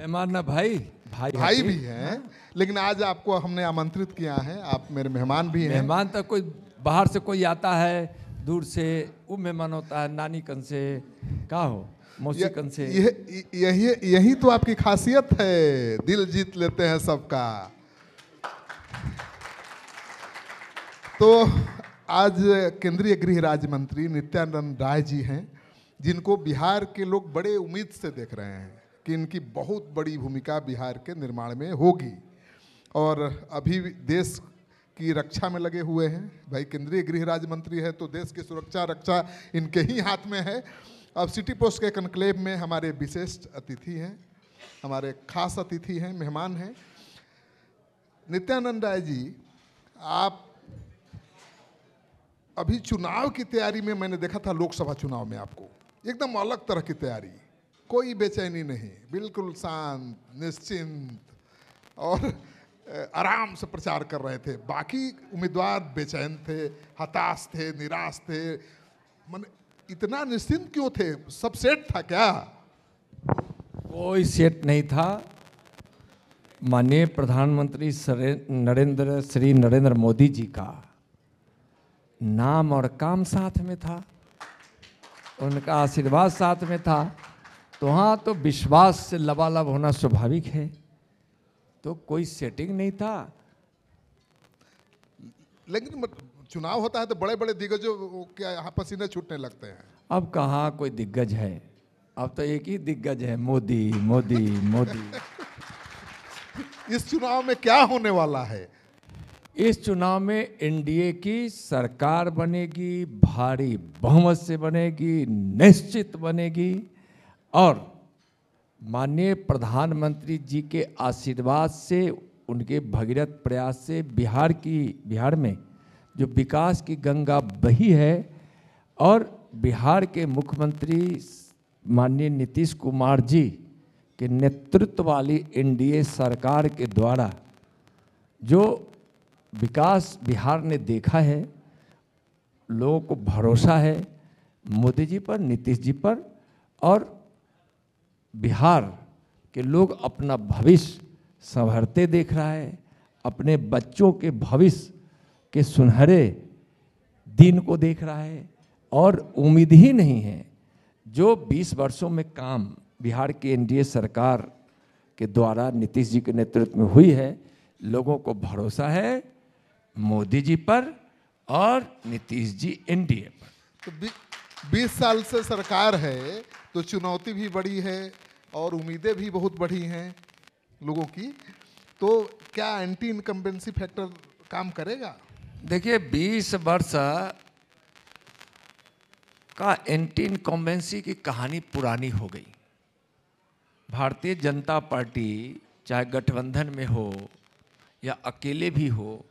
मेहमान ना भाई भाई भाई भी हैं, लेकिन आज आपको हमने आमंत्रित किया है, आप मेरे मेहमान भी हैं। मेहमान तो कोई बाहर से कोई आता है दूर से, वो मेहमान होता है। नानी कन से का हो, मौसी कन से। यही यही तो आपकी खासियत है, दिल जीत लेते हैं सबका। तो आज केंद्रीय गृह राज्य मंत्री नित्यानंद राय जी हैं, जिनको बिहार के लोग बड़े उम्मीद से देख रहे हैं कि इनकी बहुत बड़ी भूमिका बिहार के निर्माण में होगी, और अभी देश की रक्षा में लगे हुए हैं। भाई केंद्रीय गृह राज्य मंत्री है तो देश की सुरक्षा रक्षा इनके ही हाथ में है। अब सिटी पोस्ट के कनक्लेव में हमारे विशेष अतिथि हैं, हमारे खास अतिथि हैं, मेहमान हैं। नित्यानंद राय जी, आप अभी चुनाव की तैयारी में मैंने देखा था, लोकसभा चुनाव में आपको एकदम अलग तरह की तैयारी, कोई बेचैनी नहीं, बिल्कुल शांत निश्चिंत और आराम से प्रचार कर रहे थे। बाकी उम्मीदवार बेचैन थे, हताश थे, निराश थे। मन इतना निश्चिंत क्यों थे? सब सेट था क्या? कोई सेट नहीं था। माननीय प्रधानमंत्री श्री नरेंद्र मोदी जी का नाम और काम साथ में था, उनका आशीर्वाद साथ में था, तो हाँ, तो विश्वास से लबालब होना स्वाभाविक है। तो कोई सेटिंग नहीं था। लेकिन चुनाव होता है तो बड़े बड़े दिग्गजों क्या यहाँ पसीने छूटने लगते हैं। अब कहाँ कोई दिग्गज है, अब तो एक ही दिग्गज है, मोदी मोदी मोदी। इस चुनाव में क्या होने वाला है? इस चुनाव में एनडीए की सरकार बनेगी, भारी बहुमत से बनेगी, निश्चित बनेगी, और माननीय प्रधानमंत्री जी के आशीर्वाद से, उनके भगीरथ प्रयास से बिहार में जो विकास की गंगा बही है, और बिहार के मुख्यमंत्री माननीय नीतीश कुमार जी के नेतृत्व वाली एनडीए सरकार के द्वारा जो विकास बिहार ने देखा है, लोगों को भरोसा है मोदी जी पर, नीतीश जी पर, और बिहार के लोग अपना भविष्य संवरते देख रहा है, अपने बच्चों के भविष्य के सुनहरे दिन को देख रहा है, और उम्मीद ही नहीं है। जो 20 वर्षों में काम बिहार की एनडीए सरकार के द्वारा नीतीश जी के नेतृत्व में हुई है, लोगों को भरोसा है मोदी जी पर और नीतीश जी एनडीए पर। तो 20 साल से सरकार है तो चुनौती भी बड़ी है और उम्मीदें भी बहुत बड़ी हैं लोगों की। तो क्या एंटी इनकम्बेंसी फैक्टर काम करेगा? देखिए, 20 वर्ष का एंटी इनकम्बेंसी की कहानी पुरानी हो गई। भारतीय जनता पार्टी चाहे गठबंधन में हो या अकेले भी हो,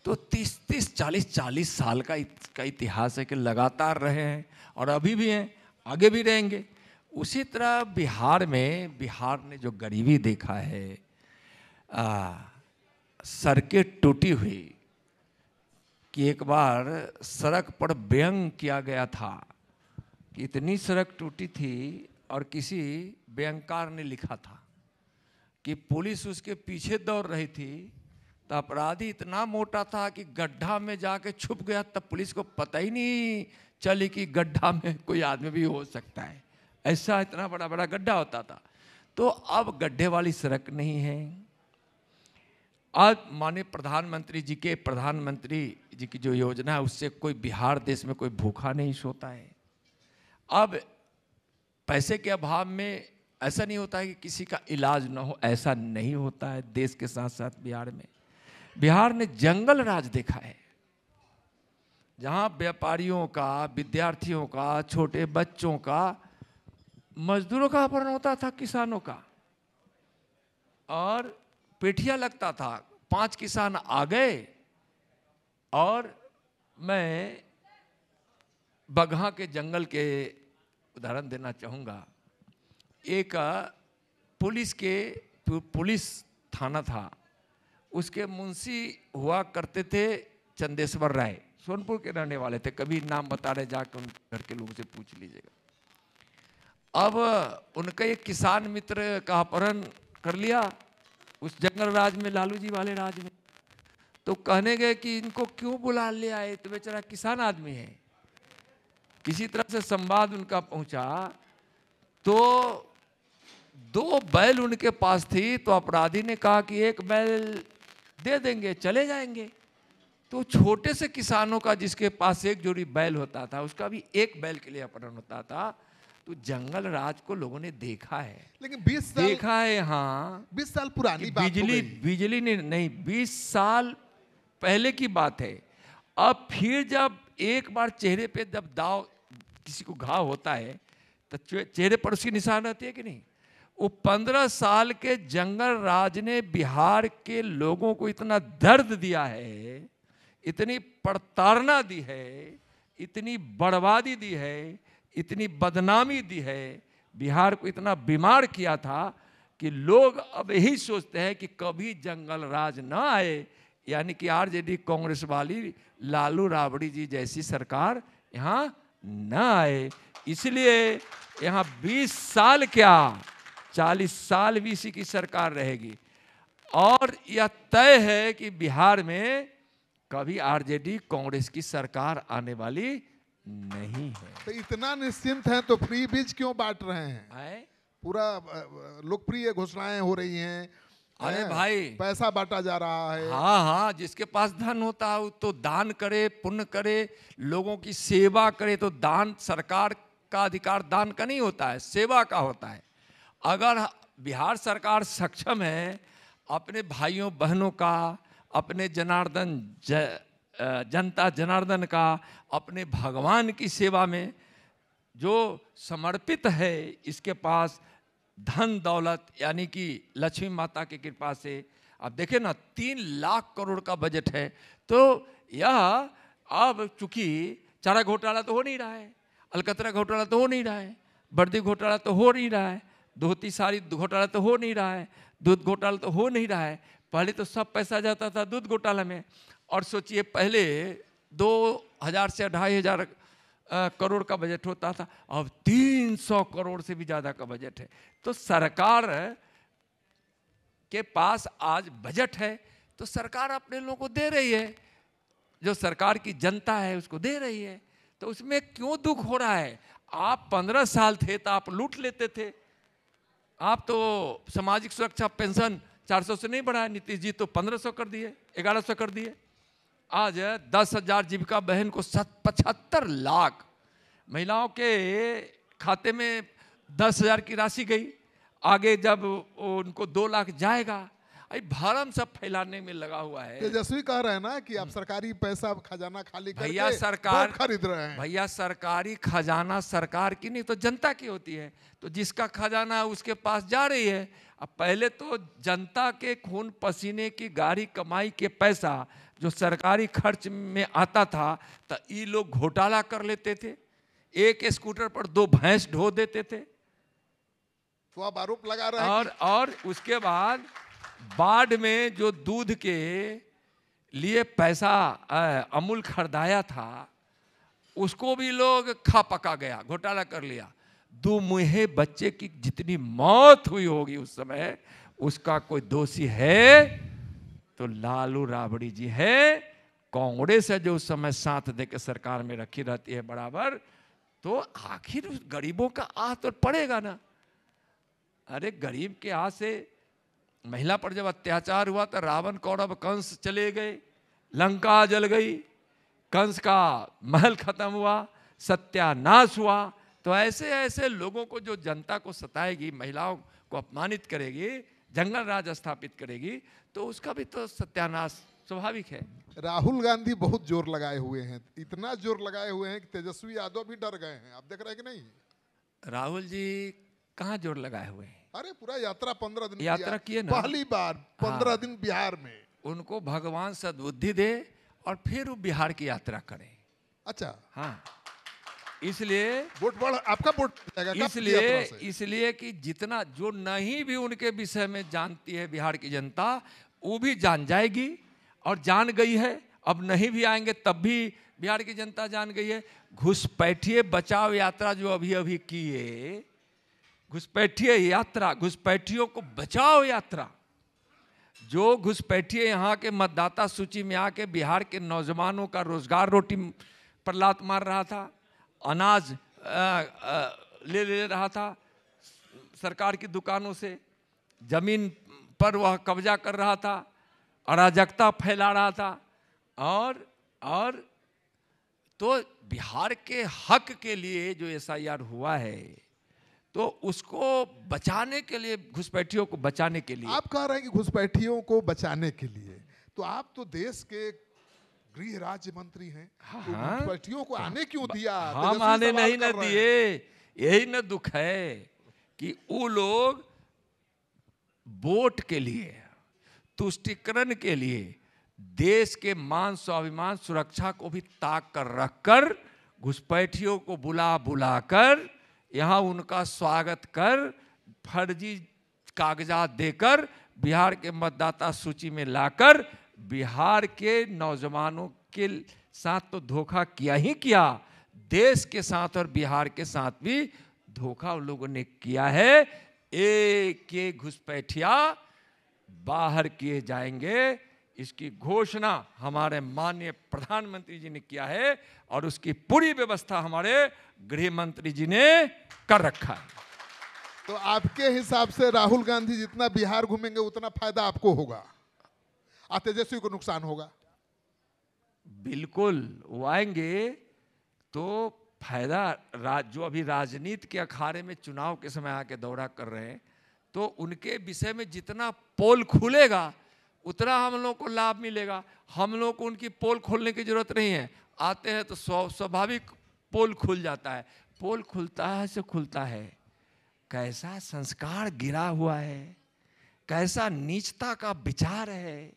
तो 30-30, 40-40 साल का इतिहास है कि लगातार रहे हैं, और अभी भी हैं, आगे भी रहेंगे। उसी तरह बिहार ने जो गरीबी देखा है, सड़कें टूटी हुई, कि एक बार सड़क पर व्यंग किया गया था कि इतनी सड़क टूटी थी, और किसी व्यंगकार ने लिखा था कि पुलिस उसके पीछे दौड़ रही थी, तो अपराधी इतना मोटा था कि गड्ढा में जाके छुप गया, तब पुलिस को पता ही नहीं चली कि गड्ढा में कोई आदमी भी हो सकता है। ऐसा इतना बड़ा बड़ा गड्ढा होता था। तो अब गड्ढे वाली सड़क नहीं है। आज माननीय प्रधानमंत्री जी की जो योजना है, उससे कोई बिहार देश में कोई भूखा नहीं सोता है। अब पैसे के अभाव में ऐसा नहीं होता है कि किसी का इलाज ना हो, ऐसा नहीं होता है। देश के साथ साथ बिहार ने जंगल राज देखा है, जहां व्यापारियों का, विद्यार्थियों का, छोटे बच्चों का, मजदूरों का अपहरण होता था, किसानों का, और पेठिया लगता था। 5 किसान आ गए, और मैं बगहा के जंगल के उदाहरण देना चाहूँगा। एक पुलिस थाना था, उसके मुंशी हुआ करते थे चंदेश्वर राय, सोनपुर के रहने वाले थे। कभी नाम बता रहे, जाकर उन घर के लोगों से पूछ लीजिएगा। अब उनका एक किसान मित्र का अपहरण कर लिया उस जंगल राज में, लालू जी वाले राज में। तो कहने गए कि इनको क्यों बुला ले आए, तो बेचारा किसान आदमी है। किसी तरह से संवाद उनका पहुंचा तो 2 बैल उनके पास थी, तो अपराधी ने कहा कि 1 बैल दे देंगे, चले जाएंगे। तो छोटे से किसानों का जिसके पास 1 जोड़ी बैल होता था, उसका भी 1 बैल के लिए अपहरण होता था। तो जंगल राज को लोगों ने देखा है, लेकिन 20 साल देखा है, हाँ 20 साल पुरानी बात हो बिजली गई। बिजली नहीं 20 साल पहले की बात है। अब फिर जब एक बार चेहरे पे जब दाव किसी को घाव होता है तो चेहरे पर उसकी निशान रहती है कि नहीं। वो 15 साल के जंगल राज ने बिहार के लोगों को इतना दर्द दिया है, इतनी प्रताड़ना दी है, इतनी बर्बादी दी है, इतनी बदनामी दी है, बिहार को इतना बीमार किया था कि लोग अब यही सोचते हैं कि कभी जंगल राज न आए, यानी कि आरजेडी कांग्रेस वाली लालू राबड़ी जी जैसी सरकार यहाँ न आए। इसलिए यहाँ 20 साल क्या 40 साल भी इसी की सरकार रहेगी। और यह तय है कि बिहार में कभी आरजेडी कांग्रेस की सरकार आने वाली नहीं है। तो इतना निश्चिंत हैं तो फ्री बीज क्यों बांट रहे हैं? आए? पूरा लोकप्रिय घोषणाएं हो रही हैं, अरे भाई पैसा बांटा जा रहा है। हाँ हाँ, जिसके पास धन होता है तो दान करे, पुण्य करे, लोगों की सेवा करे। तो दान सरकार का अधिकार दान का नहीं होता है, सेवा का होता है। अगर बिहार सरकार सक्षम है अपने भाइयों बहनों का, अपने जनता जनार्दन का, अपने भगवान की सेवा में जो समर्पित है, इसके पास धन दौलत यानी कि लक्ष्मी माता की कृपा से, आप देखें ना 3 लाख करोड़ का बजट है। तो यह अब चूंकि चारा घोटाला तो हो नहीं रहा है, अलकतरा घोटाला तो हो नहीं रहा है, वर्दी घोटाला तो हो नहीं रहा है, धोती साड़ी घोटाला तो हो नहीं रहा है, दूध घोटाला तो हो नहीं रहा है। पहले तो सब पैसा जाता था दूध घोटाला में। और सोचिए पहले 2000 से 2500 करोड़ का बजट होता था, अब 300 करोड़ से भी ज़्यादा का बजट है। तो सरकार के पास आज बजट है तो सरकार अपने लोगों को दे रही है, जो सरकार की जनता है उसको दे रही है। तो उसमें क्यों दुख हो रहा है? आप 15 साल थे तो आप लूट लेते थे। आप तो सामाजिक सुरक्षा पेंशन 400 से नहीं बढ़ाया, नीतीश जी तो 1500 कर दिए, 1100 कर दिए। आज 10,000 जीविका बहन को 75 लाख महिलाओं के खाते में 10,000 की राशि गई। आगे जब उनको 2 लाख जाएगा, अरे भरम सब फैलाने में लगा हुआ है। तेजस्वी कह रहे हैं ना कि आप सरकारी पैसा खजाना खाली करके भैया सरकार वोट खरीद रहे हैं। भैया सरकारी खजाना सरकार की नहीं तो जनता की होती है। तो जिसका खजाना है उसके पास जा रही है। अब पहले तो जनता के खून पसीने की गाढ़ी कमाई के पैसा जो सरकारी खर्च में आता था, तो ये लोग घोटाला कर लेते थे। एक स्कूटर पर 2 भैंस ढो देते थे। तो आप आरोप लगा रहे हैं और उसके बाद बाढ़ में जो दूध के लिए पैसा अमूल खरीदाया था, उसको भी लोग खा पका गया, घोटाला कर लिया। 2 मुहे बच्चे की जितनी मौत हुई होगी उस समय, उसका कोई दोषी है तो लालू राबड़ी जी है। कांग्रेस है जो उस समय साथ देकर सरकार में रखी रहती है बराबर। तो आखिर उस गरीबों का आह तो पड़ेगा ना। अरे गरीब के आह से महिला पर जब अत्याचार हुआ तो रावण कौरव कंस चले गए, लंका जल गई, कंस का महल खत्म हुआ, सत्यानाश हुआ। तो ऐसे ऐसे लोगों को जो जनता को सताएगी, महिलाओं को अपमानित करेगी, जंगल राज स्थापित करेगी, तो उसका भी तो सत्यानाश स्वाभाविक है। राहुल गांधी बहुत जोर लगाए हुए हैं, इतना जोर लगाए हुए हैं कि तेजस्वी यादव भी डर गए हैं। आप देख रहे हैं कि नहीं? राहुल जी कहाँ जोर लगाए हुए हैं? अरे पूरा यात्रा 15 दिन यात्रा किए ना, पहली बार 15 दिन बिहार में। उनको भगवान सद्बुद्धि दे और फिर वो बिहार की यात्रा करें। अच्छा, हाँ, इसलिए वोट बढ़ आपका वोट जाएगा इसलिए कि जितना जो नहीं भी उनके विषय में जानती है बिहार की जनता, वो भी जान जाएगी और जान गई है। अब नहीं भी आएंगे तब भी बिहार की जनता जान गई है। घुसपैठिए बचाओ यात्रा जो अभी अभी किए, घुसपैठिए यात्रा, घुसपैठियों को बचाओ यात्रा। जो घुसपैठिए यहाँ के मतदाता सूची में आके बिहार के नौजवानों का रोजगार रोटी पर लात मार रहा था, अनाज ले रहा था सरकार की दुकानों से, जमीन पर वह कब्जा कर रहा था, अराजकता फैला रहा था, और तो बिहार के हक के लिए जो SIR हुआ है, तो उसको बचाने के लिए, घुसपैठियों को बचाने के लिए। आप कह रहे हैं कि घुसपैठियों को बचाने के लिए, तो आप तो देश के गृह राज्य मंत्री हैं, तो घुसपैठियों को आने क्यों दिया? हम आने नहीं न दिए, यही न दुख है कि वो लोग वोट के लिए, तुष्टीकरण के लिए देश के मान स्वाभिमान सुरक्षा को भी ताक कर रखकर घुसपैठियों को बुला बुलाकर यहाँ उनका स्वागत कर फर्जी कागजात देकर बिहार के मतदाता सूची में लाकर बिहार के नौजवानों के साथ तो धोखा किया ही किया, देश के साथ और बिहार के साथ भी धोखा उन लोगों ने किया है। एक घुसपैठिया बाहर किए जाएंगे, इसकी घोषणा हमारे माननीय प्रधानमंत्री जी ने किया है और उसकी पूरी व्यवस्था हमारे गृह मंत्री जी ने कर रखा है। तो आपके हिसाब से राहुल गांधी जितना बिहार घूमेंगे उतना फायदा आपको होगा और तेजस्वी को नुकसान होगा? बिल्कुल, वो आएंगे तो फायदा, जो अभी राजनीति के अखाड़े में चुनाव के समय आके दौरा कर रहे हैं, तो उनके विषय में जितना पोल खुलेगा उतना हम लोग को लाभ मिलेगा। हम लोग को उनकी पोल खोलने की जरूरत नहीं है, आते हैं तो स्वाभाविक पोल खुल जाता है। पोल खुलता है से खुलता है, कैसा संस्कार गिरा हुआ है, कैसा नीचता का विचार है,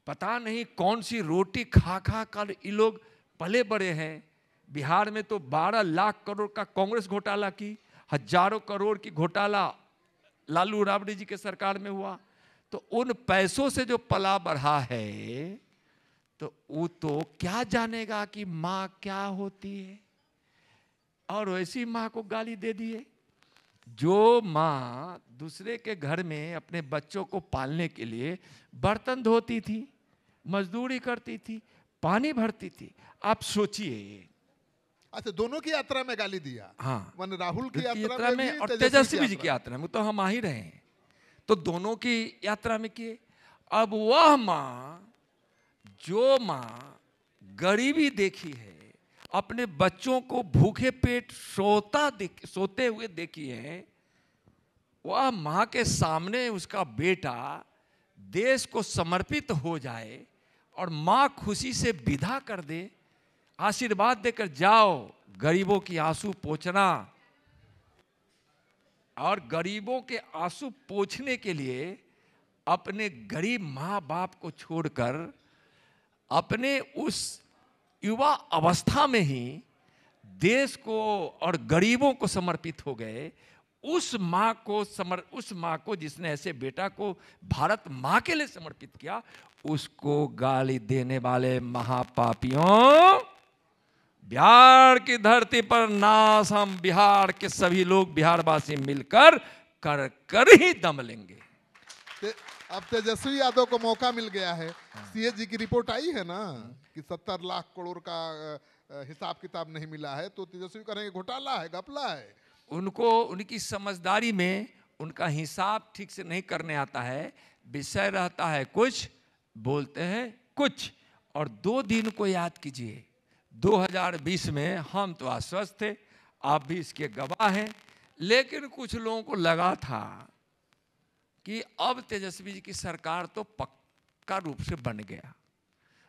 पता नहीं कौन सी रोटी खा खा कर ये लोग पले बड़े हैं। बिहार में तो 12 लाख करोड़ का कांग्रेस घोटाला की, हजारों करोड़ की घोटाला लालू राबड़ी जी के सरकार में हुआ, तो उन पैसों से जो पला बढ़ा है, तो वो तो क्या जानेगा कि माँ क्या होती है। और वैसी माँ को गाली दे दिए। जो माँ दूसरे के घर में अपने बच्चों को पालने के लिए बर्तन धोती थी, मजदूरी करती थी, पानी भरती थी, आप सोचिए। अच्छा, दोनों की यात्रा में गाली दिया? हाँ, मन राहुल की यात्रा में और तेजस्वी जी की यात्रा में तो हम आ ही रहे हैं, तो दोनों की यात्रा में किए। अब वह माँ, जो माँ गरीबी देखी है, अपने बच्चों को भूखे पेट सोते हुए देखी है, वह माँ के सामने उसका बेटा देश को समर्पित हो जाए और माँ खुशी से विदा कर दे, आशीर्वाद देकर जाओ, गरीबों की आंसू पोंछना। और गरीबों के आंसू पोंछने के लिए अपने गरीब माँ बाप को छोड़कर अपने उस युवा अवस्था में ही देश को और गरीबों को समर्पित हो गए। उस माँ को जिसने ऐसे बेटा को भारत माँ के लिए समर्पित किया, उसको गाली देने वाले महापापियों, बिहार की धरती पर नाश हम बिहार के सभी लोग बिहारवासी मिलकर कर ही दम लेंगे। अब तेजस्वी यादव को मौका मिल गया है। सीए जी की रिपोर्ट आई है ना कि 70 लाख करोड़ का हिसाब किताब नहीं मिला है, तो तेजस्वी करेंगे घोटाला है, घपला है। उनको उनकी समझदारी में उनका हिसाब ठीक से नहीं करने आता है। विषय रहता है कुछ, बोलते हैं कुछ। और 2 दिन को याद कीजिए, 2020 में हम तो आश्वस्त थे, आप भी इसके गवाह हैं, लेकिन कुछ लोगों को लगा था कि अब तेजस्वी जी की सरकार तो पक्का रूप से बन गया।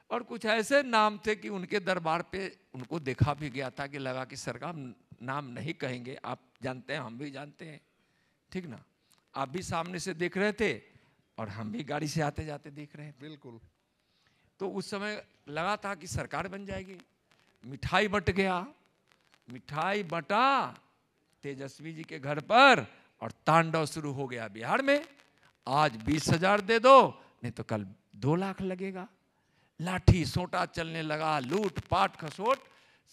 और कुछ ऐसे नाम थे कि उनके दरबार पे उनको देखा भी गया था कि लगा कि सरकार नाम नहीं कहेंगे, आप जानते हैं, हम भी जानते हैं, ठीक ना। आप भी सामने से देख रहे थे और हम भी गाड़ी से आते जाते देख रहे थे। बिल्कुल। तो उस समय लगा था कि सरकार बन जाएगी। मिठाई बंट गया, मिठाई बंटा तेजस्वी जी के घर पर और तांडव शुरू हो गया बिहार में। आज 20,000 दे दो, नहीं तो कल 2 लाख लगेगा। लाठी सोटा चलने लगा, लूट पाट खसोट।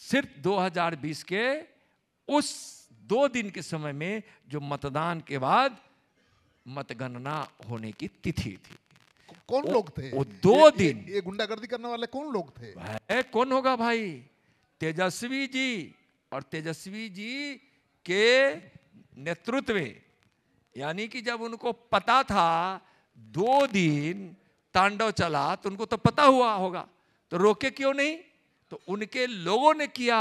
सिर्फ 2020 के उस 2 दिन के समय में जो मतदान के बाद मतगणना होने की तिथि थी। कौन लोग थे? वो 2 दिन। ये गुंडागर्दी करने वाले कौन लोग थे? कौन होगा भाई? तेजस्वी जी, और तेजस्वी जी के नेतृत्व में, यानी कि जब उनको पता था 2 दिन तांडव चला तो उनको तो पता हुआ होगा, तो रोके क्यों नहीं? तो उनके लोगों ने किया,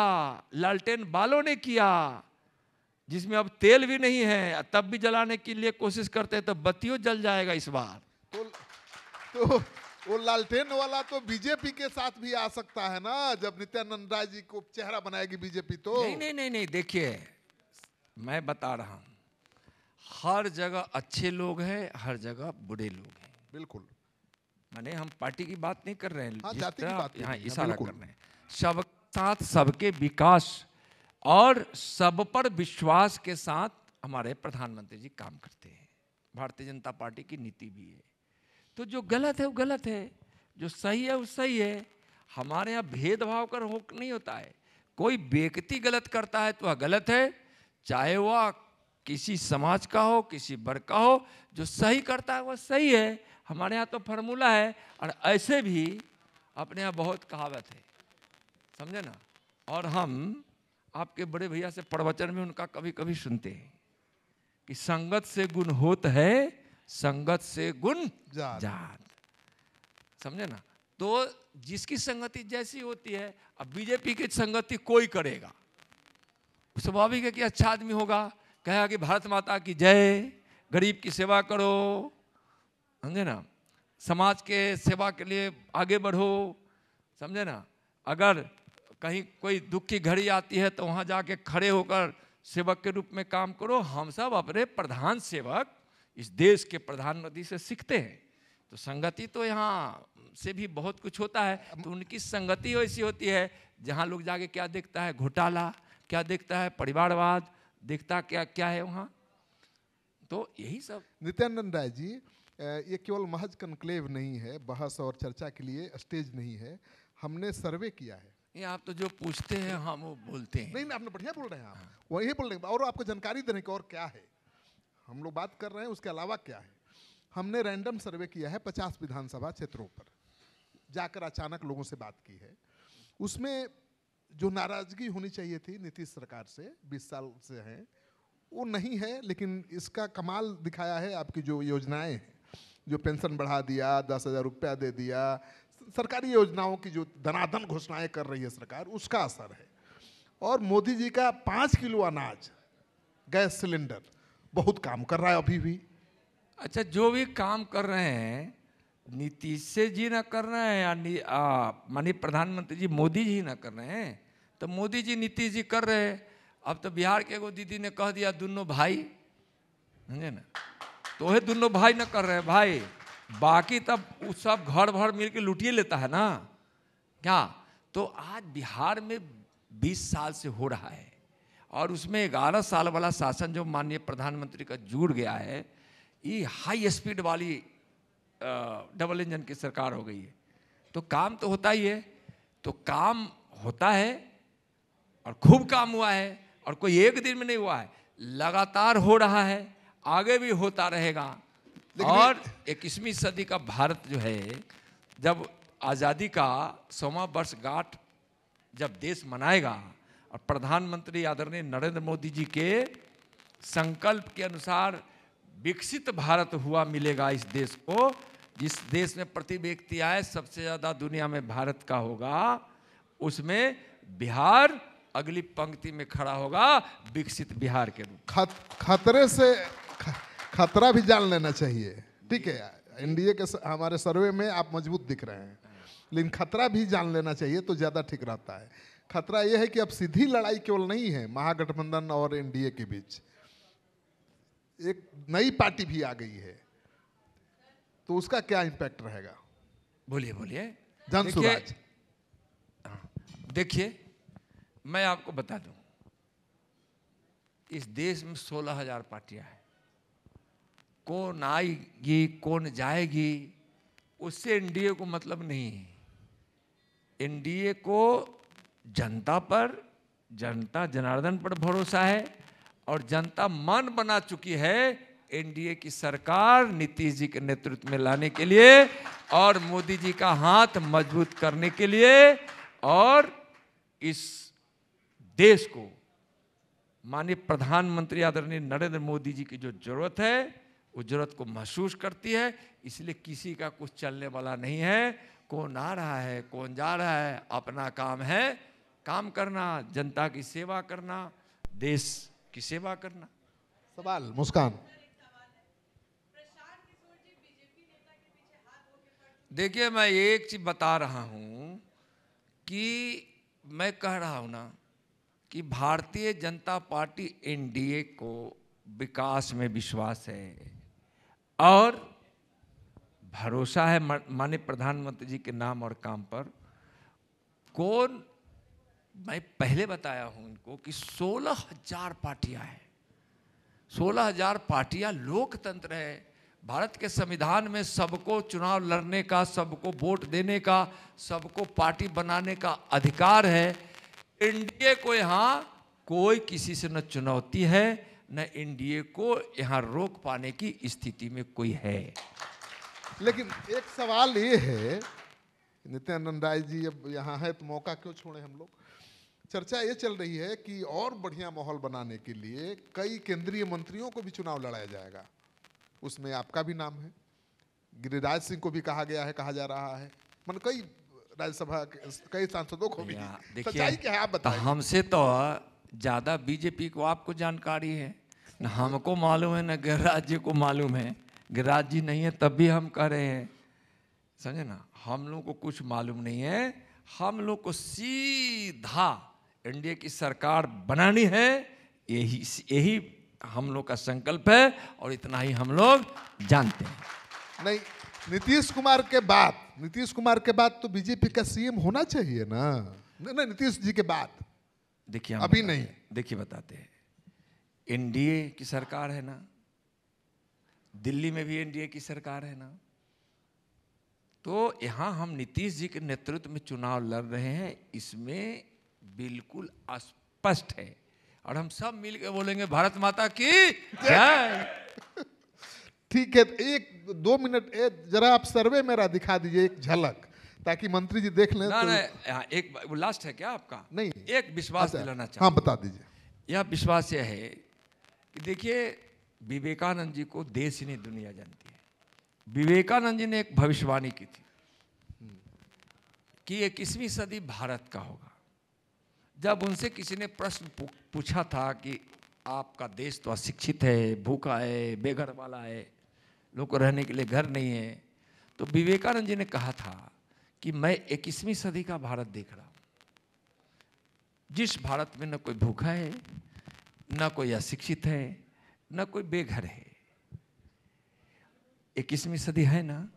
लालटेन वालों ने किया, जिसमें अब तेल भी नहीं है, तब भी जलाने के लिए कोशिश करते हैं, तो बत्तियों जल जाएगा इस बार। तो वो लालटेन वाला तो बीजेपी के साथ भी आ सकता है ना, जब नित्यानंद राय जी को चेहरा बनाएगी बीजेपी तो। नहीं, देखिए मैं बता रहा हूं, हर जगह अच्छे लोग हैं, हर जगह बुरे लोग हैं। बिल्कुल, माने हम पार्टी की बात नहीं कर रहे हैं, हाँ, जिस जाति की तरह बात यहाँ नहीं है, इशारा बिल्कुल। कर रहे हैं, सब साथ सबके विकास और सब पर विश्वास के साथ हमारे प्रधानमंत्री जी काम करते हैं। भारतीय जनता पार्टी की नीति भी है। तो जो गलत है वो गलत है, जो सही है वो सही है। हमारे यहाँ भेदभाव कर हो नहीं होता है। कोई व्यक्ति गलत करता है तो वह गलत है, चाहे वह किसी समाज का हो, किसी वर्ग का हो। जो सही करता है वह सही है। हमारे यहाँ तो फार्मूला है। और ऐसे भी अपने यहाँ बहुत कहावत है, समझे ना। और हम आपके बड़े भैया से प्रवचन में उनका कभी कभी सुनते हैं कि संगत से गुण होत है, संगत से गुण जात। समझे ना। तो जिसकी संगति जैसी होती है, अब बीजेपी की संगति कोई करेगा, स्वाभाविक है कि अच्छा आदमी होगा, कहेगा कि भारत माता की जय, गरीब की सेवा करो, समझे ना, समाज के सेवा के लिए आगे बढ़ो, समझे ना। अगर कहीं कोई दुख की घड़ी आती है तो वहाँ जाके खड़े होकर सेवक के रूप में काम करो। हम सब अपने प्रधान सेवक, इस देश के प्रधानमंत्री से सीखते हैं। तो संगति तो यहाँ से भी बहुत कुछ होता है। तो उनकी संगति ऐसी होती है जहाँ लोग जाके क्या देखता है, घोटाला, क्या देखता है, परिवारवाद देखता, क्या क्या है वहाँ। तो यही सब। नित्यानंद राय जी, ये केवल महज कनक्लेव नहीं है, बहस और चर्चा के लिए स्टेज नहीं है। हमने सर्वे किया है। ये आप तो जो पूछते हैं हम वो बोलते हैं। नहीं, आपने बढ़िया बोल रहे हैं, आप वही बोल रहे हैं। और आपको जानकारी देने की और क्या है, हम लोग बात कर रहे हैं, उसके अलावा क्या है। हमने रैंडम सर्वे किया है 50 विधानसभा क्षेत्रों पर, जाकर अचानक लोगों से बात की है। उसमें जो नाराजगी होनी चाहिए थी नीतीश सरकार से, 20 साल से है, वो नहीं है। लेकिन इसका कमाल दिखाया है आपकी जो योजनाएं हैं, जो पेंशन बढ़ा दिया, 10,000 रुपया दे दिया, सरकारी योजनाओं की जो धनाधन घोषणाएं कर रही है सरकार, उसका असर है। और मोदी जी का 5 किलो अनाज, गैस सिलेंडर बहुत काम कर रहा है अभी भी। अच्छा, जो भी काम कर रहे हैं नीतीश जी ना कर रहे हैं या माननीय प्रधानमंत्री जी मोदी जी ना कर रहे हैं, तो मोदी जी नीतीश जी कर रहे हैं। अब तो बिहार के एगो दीदी ने कह दिया दोनों भाई, समझे ना, तो वही दोनों भाई ना कर रहे हैं भाई, बाकी तब उस सब घर भर मिल के लुटिए लेता है ना क्या। तो आज बिहार में 20 साल से हो रहा है, और उसमें 11 साल वाला शासन जो माननीय प्रधानमंत्री का जुड़ गया है, ये हाई स्पीड वाली डबल इंजन की सरकार हो गई है। तो काम तो होता ही है, तो काम होता है और खूब काम हुआ है, और कोई एक दिन में नहीं हुआ है, लगातार हो रहा है, आगे भी होता रहेगा। और 21वीं सदी का भारत जो है, जब आज़ादी का 100वां वर्षगांठ जब देश मनाएगा, और प्रधानमंत्री आदरणीय नरेंद्र मोदी जी के संकल्प के अनुसार विकसित भारत हुआ मिलेगा इस देश को, जिस देश में प्रति व्यक्ति आय सबसे ज़्यादा दुनिया में भारत का होगा, उसमें बिहार अगली पंक्ति में खड़ा होगा विकसित बिहार के रूप। खतरे से खतरा भी जान लेना चाहिए, ठीक है। एनडीए के हमारे सर्वे में आप मजबूत दिख रहे हैं, लेकिन खतरा भी जान लेना चाहिए तो ज़्यादा ठीक रहता है। खतरा यह है कि अब सीधी लड़ाई केवल नहीं है महागठबंधन और एनडीए के बीच, एक नई पार्टी भी आ गई है, तो उसका क्या इम्पैक्ट रहेगा? बोलिए बोलिए। जनसुराज। देखिए मैं आपको बता दूं, इस देश में 16,000 पार्टियां हैं। कौन आएगी कौन जाएगी उससे एनडीए को मतलब नहीं है। एनडीए को जनता पर, जनता जनार्दन पर भरोसा है, और जनता मन बना चुकी है एनडीए की सरकार नीतीश जी के नेतृत्व में लाने के लिए और मोदी जी का हाथ मजबूत करने के लिए और इस देश को माननीय प्रधानमंत्री आदरणीय नरेंद्र मोदी जी की जो जरूरत है उस जरूरत को महसूस करती है। इसलिए किसी का कुछ चलने वाला नहीं है। कौन आ रहा है, कौन जा रहा है, अपना काम है काम करना, जनता की सेवा करना, देश की सेवा करना। सवाल मुस्कान। देखिए, मैं एक चीज बता रहा हूं कि मैं कह रहा हूं ना कि भारतीय जनता पार्टी एनडीए को विकास में विश्वास है और भरोसा है माननीय प्रधानमंत्री जी के नाम और काम पर। कौन, मैं पहले बताया हूं इनको कि 16,000 पार्टियां हैं। 16,000 पार्टियां लोकतंत्र है। भारत के संविधान में सबको चुनाव लड़ने का, सबको वोट देने का, सबको पार्टी बनाने का अधिकार है। एनडीए को यहाँ कोई किसी से न चुनौती है, न एनडीए को यहाँ रोक पाने की स्थिति में कोई है। लेकिन एक सवाल ये है, नित्यानंद राय जी अब यहाँ है तो मौका क्यों छोड़े हम लोग। चर्चा ये चल रही है कि और बढ़िया माहौल बनाने के लिए कई केंद्रीय मंत्रियों को भी चुनाव लड़ाया जाएगा, उसमें आपका भी नाम है। गिरिराज सिंह को भी कहा गया है, कहा जा रहा है, मन कई राज्यसभा के कई सांसदों को भी। सच्चाई क्या है आप बताइए। हमसे तो ज्यादा बीजेपी को आपको जानकारी है, न हमको मालूम है, न गिरिराज जी को मालूम है। गिरिराज जी नहीं है तब भी हम कह रहे हैं, समझे ना। हम लोग को कुछ मालूम नहीं है। हम लोग को सीधा एनडीए की सरकार बनानी है, यही हम लोग का संकल्प है और इतना ही हम लोग जानते हैं। नहीं, नीतीश कुमार के बाद तो बीजेपी का सीएम होना चाहिए ना। नहीं, नीतीश जी के बाद देखिए, अभी नहीं। देखिए बताते हैं, एनडीए की सरकार है ना, दिल्ली में भी एनडीए की सरकार है ना, तो यहाँ हम नीतीश जी के नेतृत्व में चुनाव लड़ रहे हैं, इसमें बिल्कुल स्पष्ट है। और हम सब मिलकर बोलेंगे भारत माता की जय। ठीक है, एक 2 मिनट जरा आप सर्वे मेरा दिखा दीजिए, एक झलक, ताकि मंत्री जी देख लें। ना, तो एक लास्ट है क्या आपका? नहीं, एक विश्वास दिलाना चाहता हूं। हाँ, बता दीजिए। यह विश्वास यह है कि देखिए, विवेकानंद जी को देश ही नहीं दुनिया जानती है। विवेकानंद जी ने एक भविष्यवाणी की थी कि 21वीं सदी भारत का होगा। जब उनसे किसी ने प्रश्न पूछा था कि आपका देश तो अशिक्षित है, भूखा है, बेघर वाला है, लोग को रहने के लिए घर नहीं है, तो विवेकानंद जी ने कहा था कि मैं 21वीं सदी का भारत देख रहा हूं, जिस भारत में न कोई भूखा है, न कोई अशिक्षित है, न कोई बेघर है। 21वीं सदी है ना।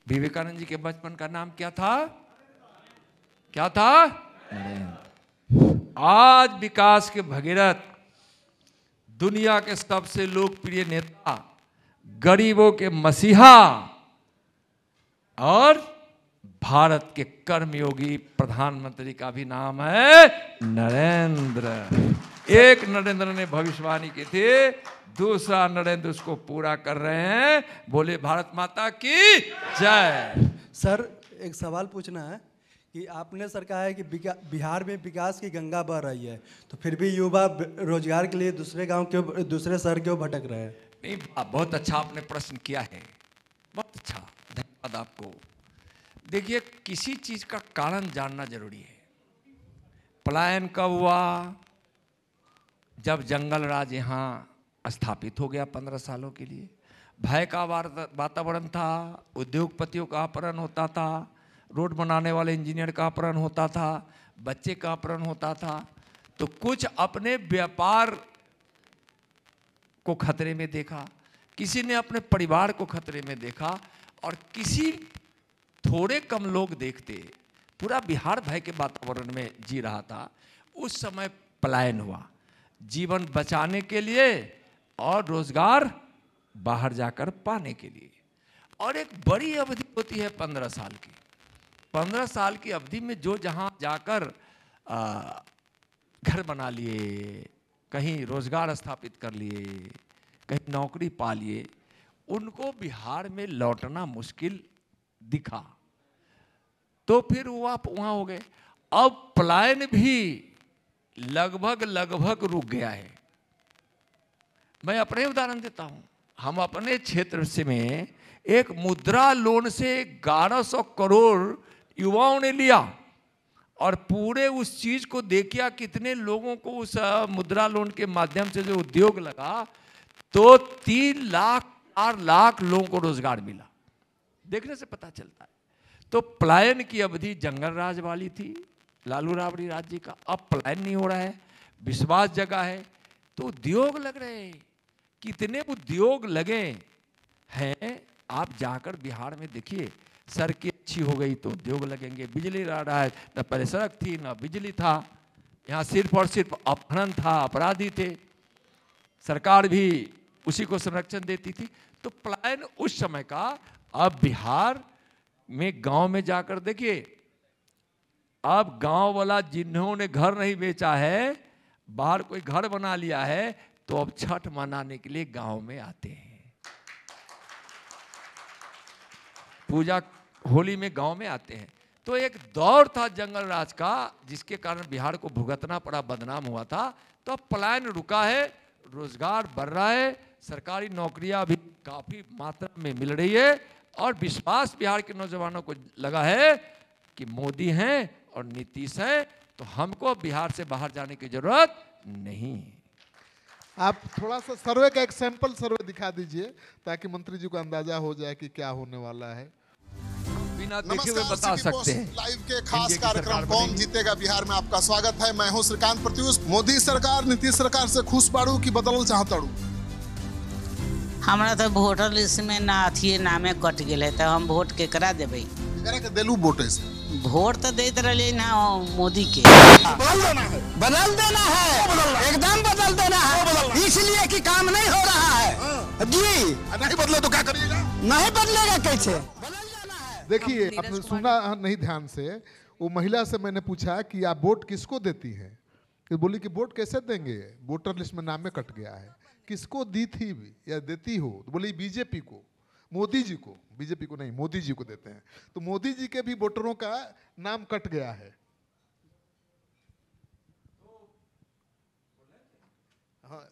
विवेकानंद जी के बचपन का नाम क्या था? क्या था? आज विकास के भगीरथ, दुनिया के सबसे लोकप्रिय नेता, गरीबों के मसीहा और भारत के कर्मयोगी प्रधानमंत्री का भी नाम है नरेंद्र। एक नरेंद्र ने भविष्यवाणी की थी, दूसरा नरेंद्र उसको पूरा कर रहे हैं। बोले भारत माता की जय। सर, एक सवाल पूछना है कि आपने सर कहा है कि बिहार में विकास की गंगा बह रही है, तो फिर भी युवा रोजगार के लिए दूसरे गांव क्यों, दूसरे शहर क्यों भटक रहे हैं? नहीं, बहुत अच्छा आपने प्रश्न किया है, बहुत अच्छा, धन्यवाद आपको। देखिए, किसी चीज का कारण जानना जरूरी है। पलायन कब हुआ? जब जंगल राज यहाँ स्थापित हो गया 15 सालों के लिए। भय का वातावरण था, उद्योगपतियों का अपहरण होता था, रोड बनाने वाले इंजीनियर का अपहरण होता था, बच्चे का अपहरण होता था। तो कुछ अपने व्यापार को खतरे में देखा, किसी ने अपने परिवार को खतरे में देखा, और किसी थोड़े कम लोग देखते पूरा बिहार भय के वातावरण में जी रहा था। उस समय पलायन हुआ, जीवन बचाने के लिए और रोजगार बाहर जाकर पाने के लिए। और एक बड़ी अवधि होती है 15 साल की। 15 साल की अवधि में जो जहां जाकर घर बना लिए, कहीं रोजगार स्थापित कर लिए, कहीं नौकरी पा लिए, उनको बिहार में लौटना मुश्किल दिखा, तो फिर वो आप वहाँ हो गए। अब पलायन भी लगभग रुक गया है। मैं अपने उदाहरण देता हूँ। हम अपने क्षेत्र से में एक मुद्रा लोन से 1100 करोड़ युवाओं ने लिया और पूरे उस चीज को देखिए कितने लोगों को उस मुद्रा लोन के माध्यम से जो उद्योग लगा, तो 3 लाख 4 लाख लोगों को रोजगार मिला। देखने से पता चलता है। तो पलायन की अवधि जंगल राज वाली थी लालू राबड़ी राज जी का, अब पलायन नहीं हो रहा है, विश्वास जगा है, तो उद्योग लग रहे हैं। कितने उद्योग लगे हैं, आप जाकर बिहार में देखिए। सड़कें अच्छी हो गई तो उद्योग लगेंगे, बिजली रहा है, न पहले सड़क थी न बिजली था, यहाँ सिर्फ और सिर्फ अपहरण था, अपराधी थे, सरकार भी उसी को संरक्षण देती थी। तो पलायन उस समय का। अब बिहार में गांव में जाकर देखिए, अब गांव वाला जिन्होंने घर नहीं बेचा है, बाहर कोई घर बना लिया है, तो अब छठ मनाने के लिए गांव में आते हैं। पूजा होली में गांव में आते हैं। तो एक दौर था जंगल राज का, जिसके कारण बिहार को भुगतना पड़ा, बदनाम हुआ था। तो अब पलायन रुका है, रोजगार बढ़ रहा है, सरकारी नौकरियां भी काफी मात्रा में मिल रही है, और विश्वास बिहार के नौजवानों को लगा है कि मोदी हैं और नीतीश हैं, तो हमको बिहार से बाहर जाने की जरूरत नहीं। आप थोड़ा सा सर्वे का एक सैंपल सर्वे दिखा दीजिए ताकि मंत्री जी को अंदाजा हो जाए कि क्या होने वाला है। बिना देखे हुए बता सकते हैं। लाइव के खास कार्यक्रम कौन जीतेगा बिहार में आपका स्वागत है। मैं हूं श्रीकांत प्रत्युष। मोदी सरकार नीतीश सरकार से खुश बाड़ू की बदल चाहताड़ू? हमारा तो वोटर लिस्ट में ना अथिए नामे कट गए, तो हम वोट केकरा देबै? एकरा के देलू वोटे से वोट तो देते रहे ना मोदी के। बदल देना है, एकदम बदल देना है, इसलिए कि काम नहीं हो रहा है जी। नहीं बदले तो क्या करिएगा? नहीं बदलेगा कैसे? देखिए, आपने सुना नहीं ध्यान से, वो महिला से मैंने पूछा कि आप वोट किसको देती हैं, तो बोली कि वोट कैसे देंगे, वोटर लिस्ट में नाम में कट गया है। किसको दी थी या देती हो? तो बोली बीजेपी को, मोदी जी को। बीजेपी को नहीं, मोदी जी को देते हैं। तो मोदी जी के भी वोटरों का नाम कट गया है। हाँ,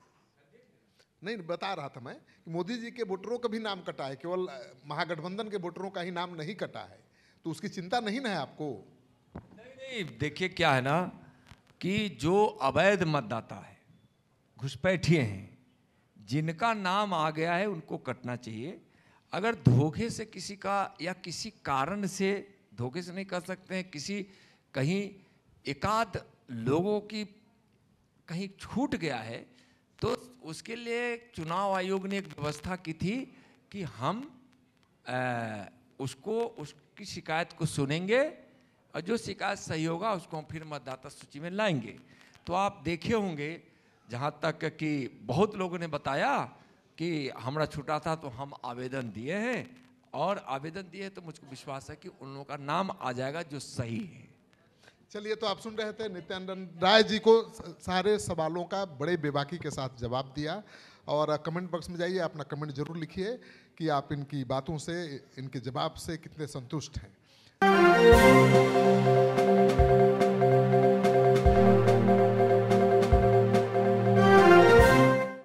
नहीं बता रहा था मैं कि मोदी जी के वोटरों का भी नाम कटा है, केवल महागठबंधन के वोटरों का ही नाम नहीं कटा है। तो उसकी चिंता नहीं ना है आपको? नहीं, देखिए क्या है ना कि जो अवैध मतदाता है, घुसपैठिए हैं, जिनका नाम आ गया है उनको कटना चाहिए। अगर धोखे से किसी का या किसी कारण से, धोखे से नहीं कर सकते हैं, किसी कहीं एकाध लोगों की कहीं छूट गया है, तो उसके लिए चुनाव आयोग ने एक व्यवस्था की थी कि हम उसकी शिकायत को सुनेंगे और जो शिकायत सही होगा उसको हम फिर मतदाता सूची में लाएंगे। तो आप देखे होंगे जहाँ तक कि बहुत लोगों ने बताया कि हमारा छूटा था तो हम आवेदन दिए हैं, और आवेदन दिए हैं तो मुझको विश्वास है कि उन लोगों का नाम आ जाएगा जो सही है। चलिए, तो आप सुन रहे थे नित्यानंद राय जी को सारे सवालों का बड़े बेबाकी के साथ जवाब दिया। और कमेंट बॉक्स में जाइए, अपना कमेंट जरूर लिखिए कि आप इनकी बातों से, इनके जवाब से कितने संतुष्ट हैं।